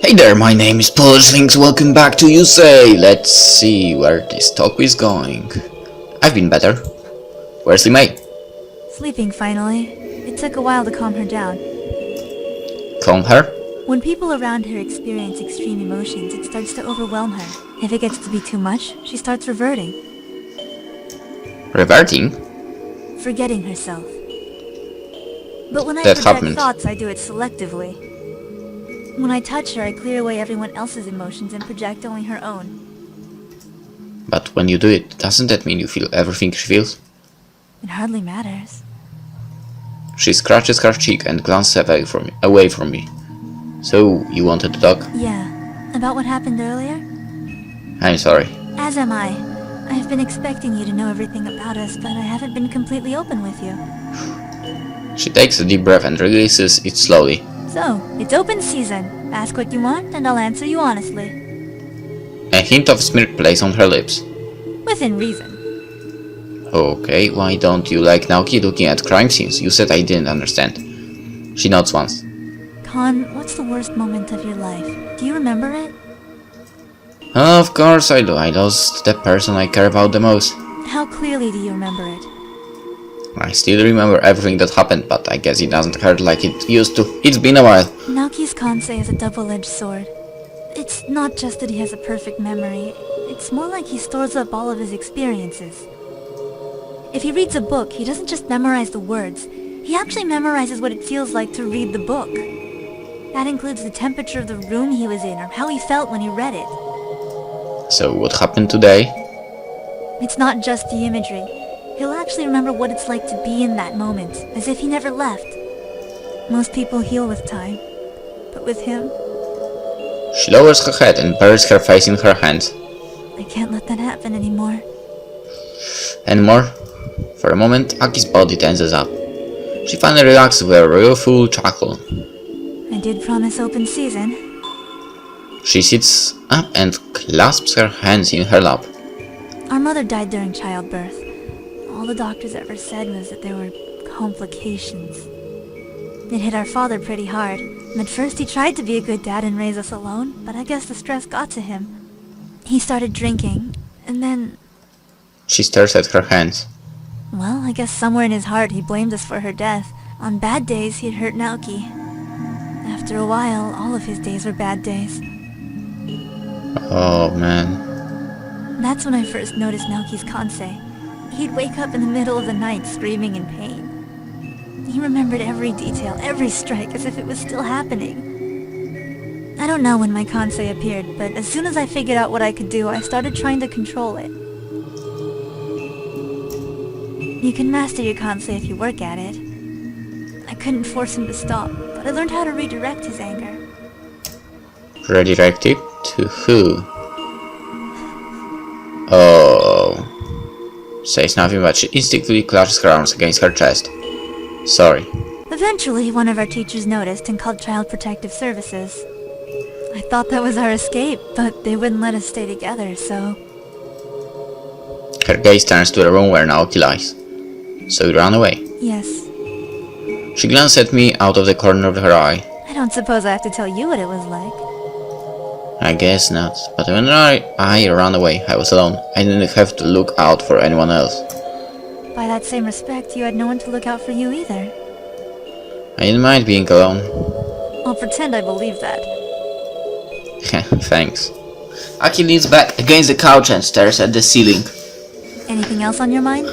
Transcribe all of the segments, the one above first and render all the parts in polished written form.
Hey there, my name is PolishLynx, welcome back to Yousei. Let's see where this talk is going. I've been better. Where's Yousei? Sleeping finally. It took a while to calm her down. Calm her? When people around her experience extreme emotions, it starts to overwhelm her. If it gets to be too much, she starts reverting. Reverting? Forgetting herself. But when I That project happened. thoughts, I do it selectively. When I touch her, I clear away everyone else's emotions and project only her own. But when you do it, doesn't that mean you feel everything she feels? It hardly matters. She scratches her cheek and glances away from me. So, you wanted to talk? Yeah. About what happened earlier? I'm sorry. As am I. I've been expecting you to know everything about us, but I haven't been completely open with you. She takes a deep breath and releases it slowly. So, it's open season. Ask what you want, and I'll answer you honestly. A hint of smirk plays on her lips. Within reason. Okay, why don't you like Naoki looking at crime scenes? You said I didn't understand. She nods once. Con, what's the worst moment of your life? Do you remember it? Of course I do. I lost the person I care about the most. How clearly do you remember it? I still remember everything that happened, but I guess it doesn't hurt like it used to. It's been a while. Naoki's Kansei is a double-edged sword. It's not just that he has a perfect memory. It's more like he stores up all of his experiences. If he reads a book, he doesn't just memorize the words. He actually memorizes what it feels like to read the book. That includes the temperature of the room he was in or how he felt when he read it. So what happened today? It's not just the imagery. He'll actually remember what it's like to be in that moment, as if he never left. Most people heal with time, but with him, She lowers her head and buries her face in her hands. I can't let that happen anymore. And more? For a moment, Aki's body tenses up. She finally relaxes with a real full chuckle. I did promise open season. She sits up and clasps her hands in her lap. Our mother died during childbirth. All the doctors ever said was that there were complications. It hit our father pretty hard, and at first he tried to be a good dad and raise us alone, but I guess the stress got to him. He started drinking, and then, She stares at her hands. well, I guess somewhere in his heart he blamed us for her death. On bad days, he'd hurt Naoki. After a while, all of his days were bad days. Oh man. That's when I first noticed Naoki's Kansei. He'd wake up in the middle of the night screaming in pain. He remembered every detail, every strike, as if it was still happening. I don't know when my Kansei appeared, but as soon as I figured out what I could do, I started trying to control it. You can master your Kansei if you work at it. I couldn't force him to stop, but I learned how to redirect his anger. Redirect it to who? Oh. Says nothing, but she instinctively clutches her arms against her chest. Sorry. Eventually, one of our teachers noticed and called Child Protective Services. I thought that was our escape, but they wouldn't let us stay together, so... Her gaze turns to the room where Naoki lies. So you ran away. Yes. She glances at me out of the corner of her eye. I don't suppose I have to tell you what it was like. I guess not, but when I ran away, I was alone. I didn't have to look out for anyone else. By that same respect, you had no one to look out for you either. I didn't mind being alone. I'll pretend I believe that. Thanks. Aki leans back against the couch and stares at the ceiling. Anything else on your mind?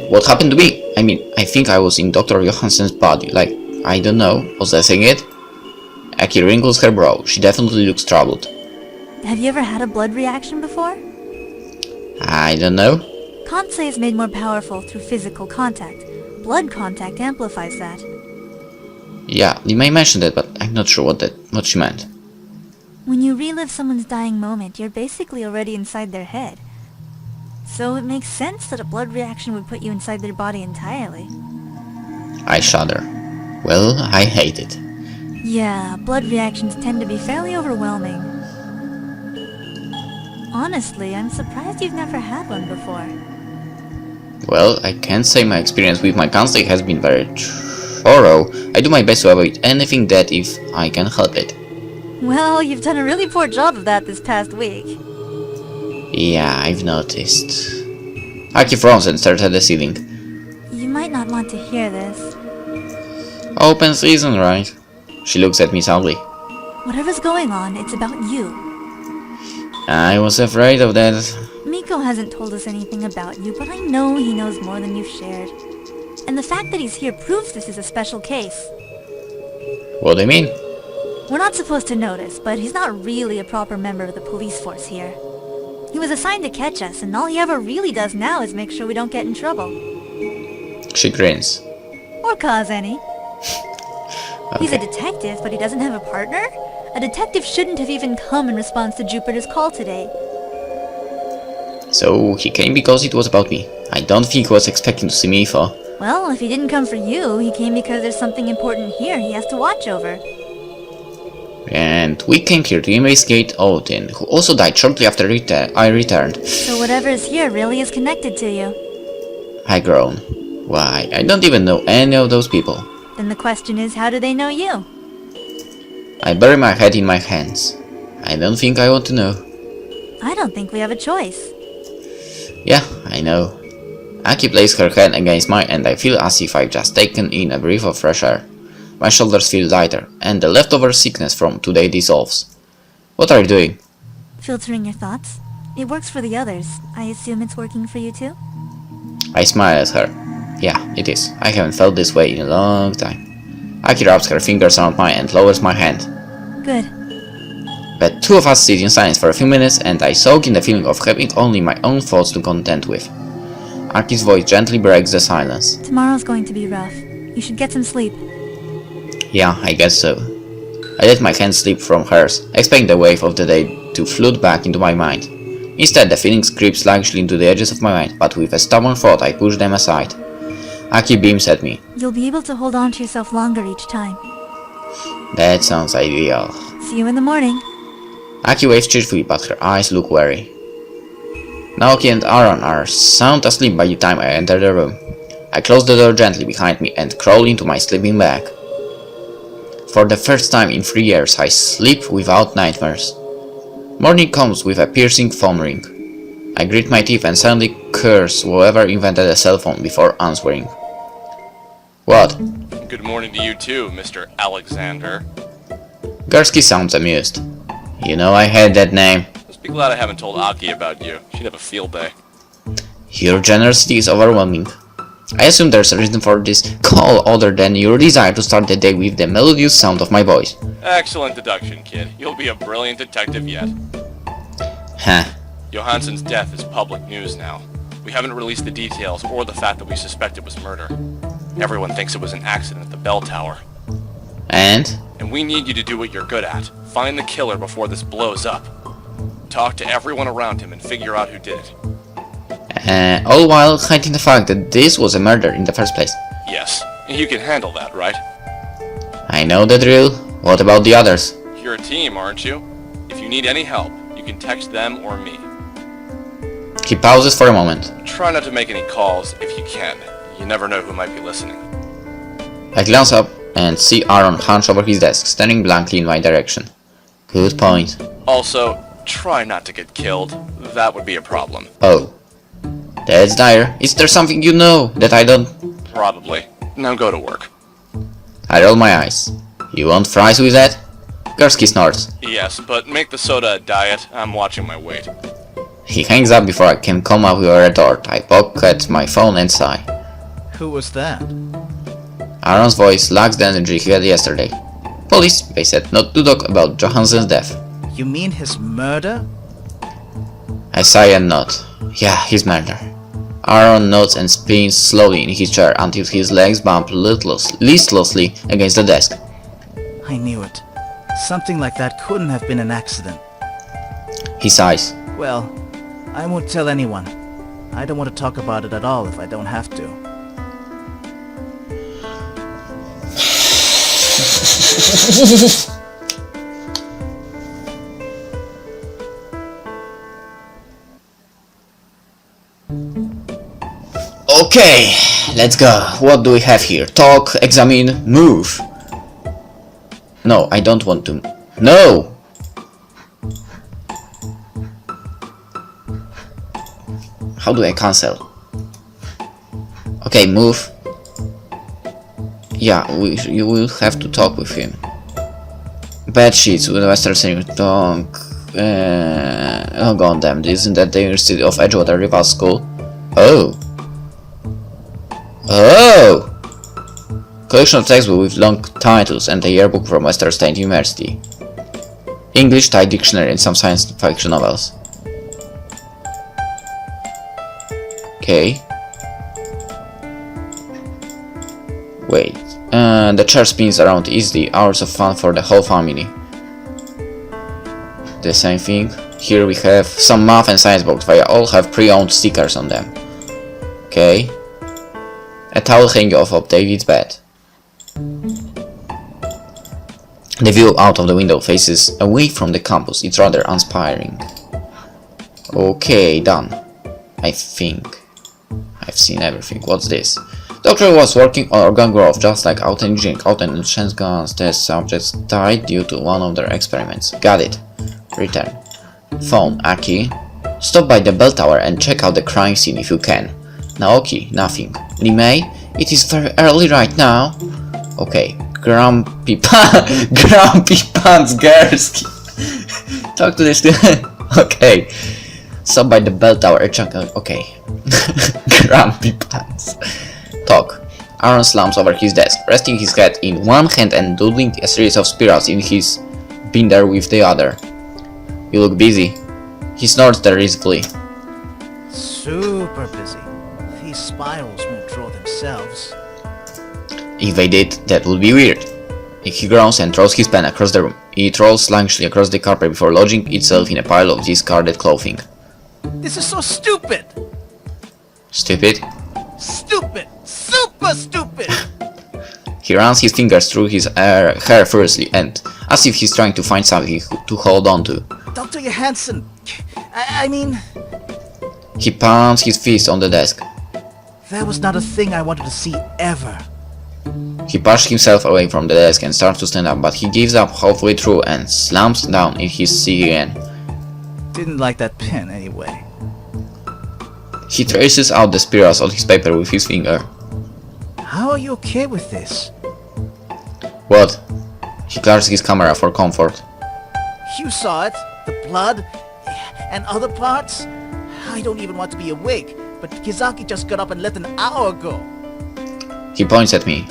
What happened to me? I mean, I think I was in Dr. Johansen's body, like, I don't know, possessing it? Aki wrinkles her brow. She definitely looks troubled. Have you ever had a blood reaction before? I don't know. Kansei is made more powerful through physical contact. Blood contact amplifies that. Yeah, you may mention that, but I'm not sure what she meant. When you relive someone's dying moment, you're basically already inside their head. So it makes sense that a blood reaction would put you inside their body entirely. I shudder. Well, I hate it. Yeah, blood reactions tend to be fairly overwhelming. Honestly, I'm surprised you've never had one before. Well, I can't say my experience with my counseling has been very thorough. I do my best to avoid anything that if I can help it. Well, you've done a really poor job of that this past week. Yeah, I've noticed. Aki frowns and stares at the ceiling. You might not want to hear this. Open season, right? She looks at me sadly. Whatever's going on, it's about you. I was afraid of that. Miko hasn't told us anything about you, but I know he knows more than you've shared. And the fact that he's here proves this is a special case. What do you mean? We're not supposed to notice, but he's not really a proper member of the police force here. He was assigned to catch us, and all he ever really does now is make sure we don't get in trouble. She grins. Or cause any. Okay. He's a detective, but he doesn't have a partner? A detective shouldn't have even come in response to Jupiter's call today. So he came because it was about me. I don't think he was expecting to see me for. Well, if he didn't come for you, he came because there's something important here he has to watch over. And we came here to investigate Odin, who also died shortly after I returned. So whatever is here really is connected to you. I groan. Why, I don't even know any of those people. Then the question is, how do they know you? I bury my head in my hands. I don't think I want to know. I don't think we have a choice. Yeah, I know. Aki places her hand against mine and I feel as if I've just taken in a breath of fresh air. My shoulders feel lighter, and the leftover sickness from today dissolves. What are you doing? Filtering your thoughts? It works for the others. I assume it's working for you too? I smile at her. Yeah, it is. I haven't felt this way in a long time. Aki wraps her fingers around mine and lowers my hand. Good. The two of us sit in silence for a few minutes and I soak in the feeling of having only my own thoughts to contend with. Aki's voice gently breaks the silence. Tomorrow's going to be rough. You should get some sleep. Yeah, I guess so. I let my hand slip from hers, expecting the wave of the day to flood back into my mind. Instead, the feelings creep sluggishly into the edges of my mind, but with a stubborn thought I push them aside. Aki beams at me. You'll be able to hold on to yourself longer each time. That sounds ideal. See you in the morning. Aki waves cheerfully, but her eyes look wary. Naoki and Aaron are sound asleep by the time I enter the room. I close the door gently behind me and crawl into my sleeping bag. For the first time in 3 years, I sleep without nightmares. Morning comes with a piercing phone ring. I grit my teeth and suddenly curse whoever invented a cell phone before answering. What? Good morning to you too, Mr. Alexander. Gursky sounds amused. You know I had that name. Just be glad I haven't told Aki about you. She'd have a field day. Your generosity is overwhelming. I assume there's a reason for this call other than your desire to start the day with the melodious sound of my voice. Excellent deduction, kid. You'll be a brilliant detective yet. Huh. Johansson's death is public news now. We haven't released the details or the fact that we suspect it was murder. Everyone thinks it was an accident at the bell tower. And? And we need you to do what you're good at. Find the killer before this blows up. Talk to everyone around him and figure out who did it. All while hiding the fact that this was a murder in the first place. Yes, you can handle that, right? I know the drill. What about the others? You're a team, aren't you? If you need any help, you can text them or me. He pauses for a moment. Try not to make any calls if you can. You never know who might be listening. I glance up and see Aaron hunched over his desk, staring blankly in my direction. Good point. Also, try not to get killed. That would be a problem. Oh. That's dire. Is there something you know that I don't? Probably. Now go to work. I roll my eyes. You want fries with that? Gursky snorts. Yes, but make the soda a diet. I'm watching my weight. He hangs up before I can come up with a retort. I pocket my phone and sigh. Who was that? Aaron's voice lacks the energy he had yesterday. Police, they said not to talk about Johansson's death. You mean his murder? I sigh and nod. Yeah, his murder. Aaron nods and spins slowly in his chair until his legs bump listlessly against the desk. I knew it. Something like that couldn't have been an accident. He sighs. Well, I won't tell anyone. I don't want to talk about it at all if I don't have to. Okay, let's go. What do we have here? Talk, examine, move. No, I don't want to. No! How do I cancel? Okay, move. Yeah, you will have to talk with him. Bad sheets with Western Senior Tongue. Oh god damn, isn't that the University of Edgewater Rival School? Oh! Oh! Collection of textbooks with long titles and a yearbook from Western State University. English, Thai dictionary and some science fiction novels. Okay. Wait. The chair spins around easily. Hours of fun for the whole family. The same thing. Here we have some math and science books. They all have pre-owned stickers on them. Okay. A towel hanging off of David's bed. The view out of the window faces away from the campus. It's rather inspiring. Okay, done. I think. I've seen everything. What's this? Doctor was working on organ growth, just like out engineering, out and chance guns. Test subjects died due to one of their experiments. Got it. Return. Phone, Aki. Stop by the bell tower and check out the crime scene if you can. Naoki, nothing. Limei, it is very early right now. Okay. Grumpy Pants Gursky. Talk to the student. Okay. Stop by the bell tower and check out. Okay. Grumpy Pants. Talk. Aaron slumps over his desk, resting his head in one hand and doodling a series of spirals in his binder with the other. You look busy. He snorts derisively. Super busy. These spirals won't draw themselves. If they did, that would be weird. He groans and throws his pen across the room. It rolls sluggishly across the carpet before lodging itself in a pile of discarded clothing. This is so stupid! Stupid? Stupid! Super stupid! He runs his fingers through his hair furiously and, as if he's trying to find something to hold on to. Dr. Johansson, I mean... He pounds his fist on the desk. That was not a thing I wanted to see ever. He pushed himself away from the desk and starts to stand up, but he gives up halfway through and slumps down in his seat again. Didn't like that pen anyway. He traces out the spirals on his paper with his finger. How are you okay with this? What? He clears his camera for comfort. You saw it, the blood, and other parts. I don't even want to be awake, but Kizaki just got up and left an hour ago. He points at me.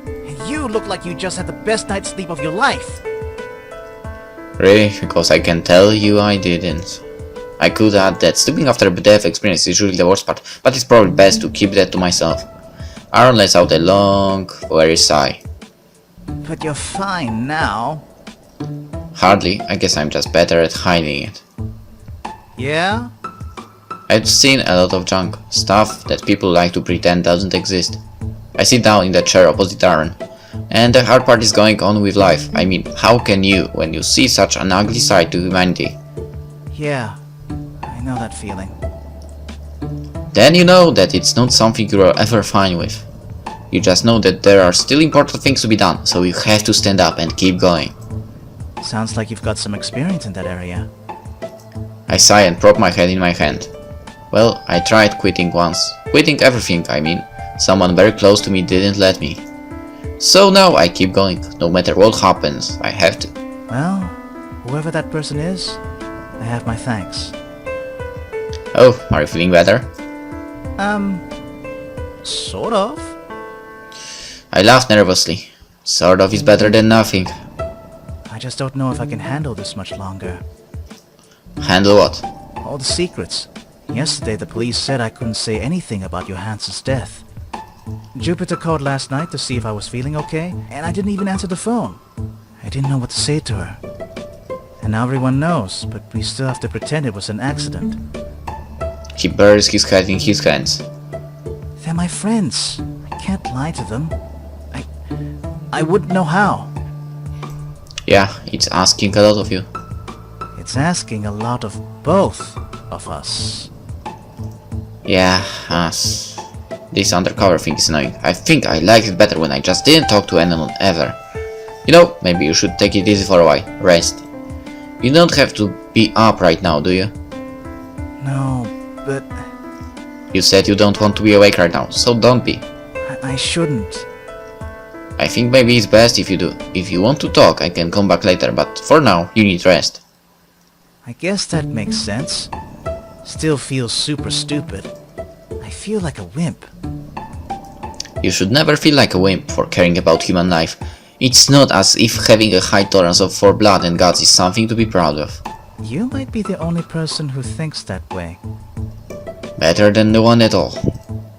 And you look like you just had the best night's sleep of your life. Really? Because I can tell you I didn't. I could add that sleeping after a death experience is usually the worst part, but it's probably best to keep that to myself. Aaron lets out a long, weary sigh. But you're fine now. Hardly. I guess I'm just better at hiding it. Yeah? I've seen a lot of junk, stuff that people like to pretend doesn't exist. I sit down in the chair opposite Aaron, and the hard part is going on with life. I mean, how can you, when you see such an ugly side to humanity? Yeah, I know that feeling. Then you know that it's not something you're ever fine with. You just know that there are still important things to be done, so you have to stand up and keep going. Sounds like you've got some experience in that area. I sigh and prop my head in my hand. Well, I tried quitting once. Quitting everything, I mean. Someone very close to me didn't let me. So now I keep going. No matter what happens, I have to. Well, whoever that person is, I have my thanks. Oh, are you feeling better? Sort of. I laughed nervously. Sort of is better than nothing. I just don't know if I can handle this much longer. Handle what? All the secrets. Yesterday the police said I couldn't say anything about Johansson's death. Jupiter called last night to see if I was feeling okay, and I didn't even answer the phone. I didn't know what to say to her. And now everyone knows, but we still have to pretend it was an accident. He buries his head in his hands. They're my friends. I can't lie to them. I wouldn't know how. Yeah, it's asking a lot of you. It's asking a lot of both of us. Yeah, us. This undercover thing is annoying. I think I liked it better when I just didn't talk to anyone ever. You know, maybe you should take it easy for a while. Rest. You don't have to be up right now, do you? No, but You said you don't want to be awake right now, so don't be. I shouldn't. I think maybe it's best if you do. If you want to talk, I can come back later, but for now, you need rest. I guess that makes sense. Still feels super stupid. I feel like a wimp. You should never feel like a wimp for caring about human life. It's not as if having a high tolerance for blood and guts is something to be proud of. You might be the only person who thinks that way. Better than the one at all.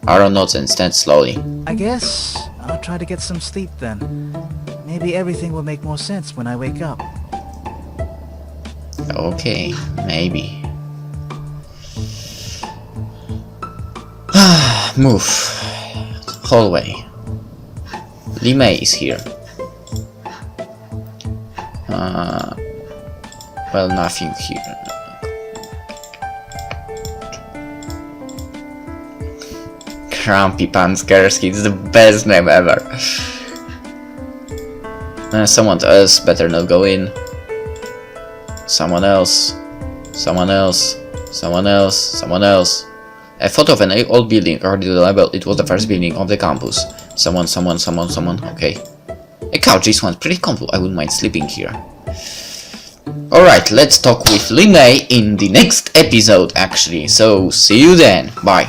Aaron nods and stands slowly. I guess I'll try to get some sleep then. Maybe everything will make more sense when I wake up. Okay, maybe. Move. Hallway. Limei is here. Well, nothing here. Crumpy Panskerski, it's the best name ever. Someone else better not go in. Someone else. Someone else. Someone else. Someone else. A photo of an old building. According to the label, it was the first building of the campus. Someone. Okay. A couch, this one's pretty comfortable. I wouldn't mind sleeping here. Alright, let's talk with Limei in the next episode, actually. So, see you then. Bye.